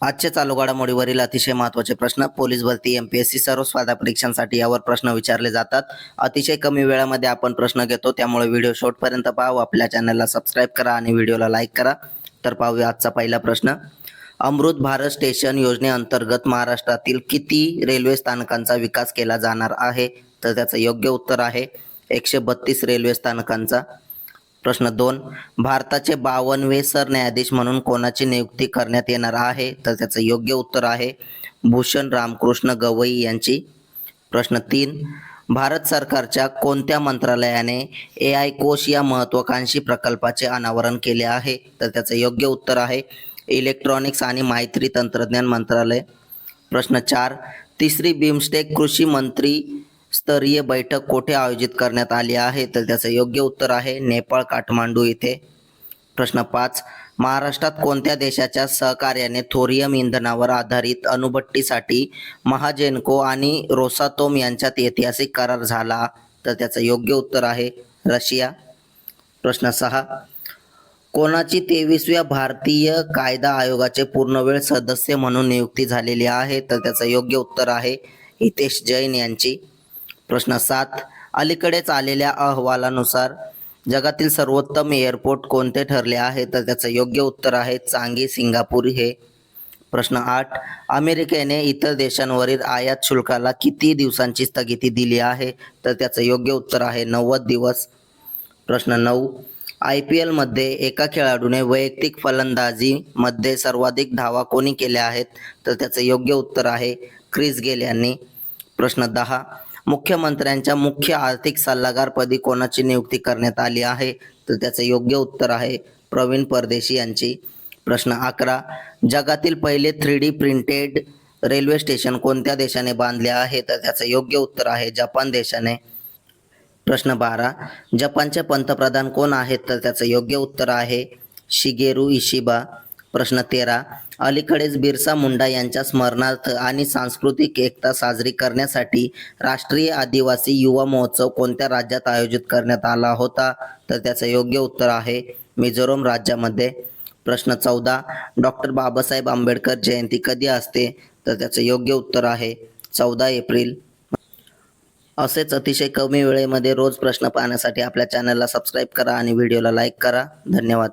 आजच्या चालू घडामोडीवरील अतिशय महत्त्वाचे प्रश्न पोलीस भरती, एमपीएससी सर्व स्पर्धा परीक्षांसाठी यावर प्रश्न विचारले जातात. अतिशय कमी वेळामध्ये आपण प्रश्न घेतो, त्यामुळे व्हिडिओ शेवटपर्यंत पाहा. आपल्या चॅनलला सबस्क्राईब करा आणि व्हिडिओला लाईक करा. तर पाहूया आजचा पहिला प्रश्न. अमृत भारत स्टेशन योजनेअंतर्गत महाराष्ट्रातील किती रेल्वे स्थानकांचा विकास केला जाणार आहे? तर त्याचं योग्य उत्तर आहे 132 रेल्वे स्थानकांचा. प्रश्न 2. भारताचे 52वे सरन्यायाधीश म्हणून कोणाची नियुक्ती करण्यात येणार आहे? तर त्याचं योग्य उत्तर आहे भूषण रामकृष्ण गवई यांची. प्रश्न 3. भारत सरकारच्या कोणत्या मंत्रालयाने AI कोश या महत्त्वाकांक्षी प्रकल्पाचे अनावरण केले आहे? तर त्याचं योग्य उत्तर आहे इलेक्ट्रॉनिक्स आणि माहिती तंत्रज्ञान मंत्रालय. प्रश्न 4. तिसरी बिमस्टेक कृषी मंत्री स्तरीय बैठक कोठे आयोजित करण्यात आली आहे? तर त्याचं योग्य उत्तर आहे नेपाळ काठमांडू येथे. प्रश्न 5. महाराष्ट्रात कोणत्या देशाच्या सहकार्याने थोरियम इंधनावर आधारित अणुभट्टीसाठी महाजेनको आणि रोसातोम यांच्यात ऐतिहासिक करार झाला? तर त्याचं योग्य उत्तर आहे रशिया. प्रश्न 6. कोणाची 23व्या भारतीय कायदा आयोगाचे पूर्णवेळ सदस्य म्हणून नियुक्ती झालेली आहे? तर त्याचं योग्य उत्तर आहे हितेश जैन यांची. प्रश्न 7. अलीकडेच आलेल्या अहवालानुसार जगातील सर्वोत्तम एअरपोर्ट कोणते ठरले आहे? तर त्याचं योग्य उत्तर आहे चांगी सिंगापूर हे. प्रश्न 8. अमेरिकेने इतर देशांवरील आयात शुल्काला किती दिवसांची स्थगिती दिली आहे? तर त्याचं योग्य उत्तर आहे 90 दिवस. प्रश्न 9. IPL मध्ये एका खेळाडूने वैयक्तिक फलंदाजीमध्ये सर्वाधिक धावा कोणी केल्या आहेत? तर त्याचं योग्य उत्तर आहे क्रिस गेल यांनी. प्रश्न 10. मुख्यमंत्र्यांच्या मुख्य आर्थिक सल्लागारपदी कोणाची नियुक्ती करण्यात आली आहे? तर त्याचं योग्य उत्तर आहे प्रवीण परदेशी यांची. प्रश्न 11. जगातील पहिले 3D प्रिंटेड रेल्वे स्टेशन कोणत्या देशाने बांधले आहे? तर त्याचं योग्य उत्तर आहे जपान देशाने. प्रश्न 12. जपानचे पंतप्रधान कोण आहेत? तर त्याचं योग्य उत्तर आहे शिगेरू इशिबा. प्रश्न 13. अलीकडेच बिरसा मुंडा यांच्या स्मरणार्थ आणि सांस्कृतिक एकता साजरी करण्यासाठी राष्ट्रीय आदिवासी युवा महोत्सव कोणत्या राज्यात आयोजित करण्यात आला होता? तर त्याचं योग्य उत्तर आहे मिझोरम राज्यामध्ये. प्रश्न 14. डॉक्टर बाबासाहेब आंबेडकर जयंती कधी असते? तर त्याचं योग्य उत्तर आहे 14 एप्रिल. असेच अतिशय कमी वेळेमध्ये रोज प्रश्न पाहण्यासाठी आपल्या चॅनलला सबस्क्राईब करा आणि व्हिडिओला लाईक करा. धन्यवाद.